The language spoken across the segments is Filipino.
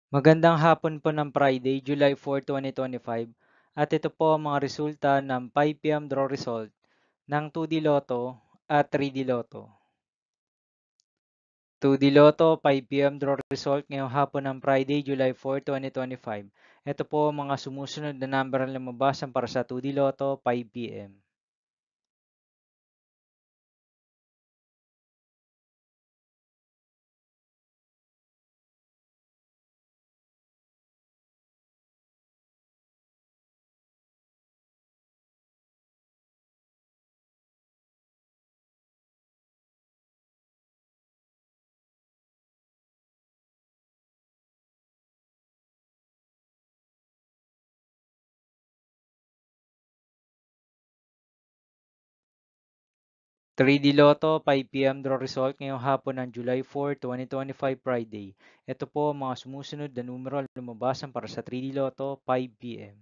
Magandang hapon po ng Friday, July 4, 2025. At ito po ang mga resulta ng 5 PM draw result ng 2D Lotto at 3D Lotto. 2D Lotto 5 PM draw result ngayong hapon ng Friday, July 4, 2025. Ito po ang mga sumusunod na number ang lumabasan para sa 2D Lotto 5 PM. 3D Lotto 5 PM draw result ngayong hapon ng July 4, 2025 Friday. Ito po ang mga sumusunod na numero ang lumabasan para sa 3D Lotto 5 PM.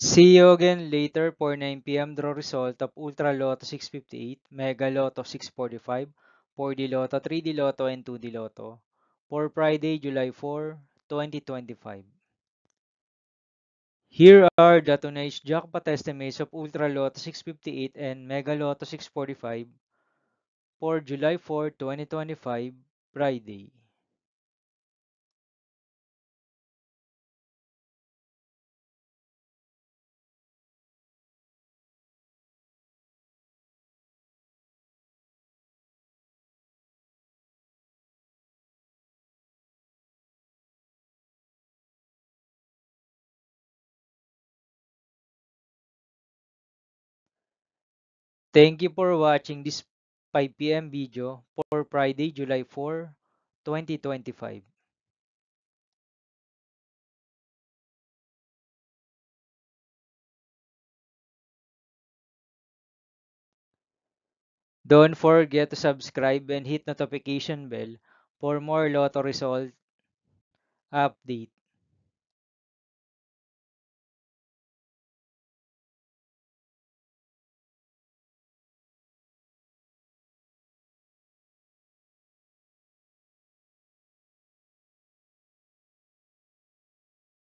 'See you again later for 9 PM draw result of Ultra Lotto 658, Mega Lotto 645, 4D Lotto, 3D Lotto, and 2D Lotto for Friday, July 4, 2025. Here are the tonight's jackpot estimates of Ultra Lotto 658 and Mega Lotto 645 for July 4, 2025, Friday. Thank you for watching this 5 PM video for Friday, July 4, 2025. Don't forget to subscribe and hit notification bell for more Lotto result update.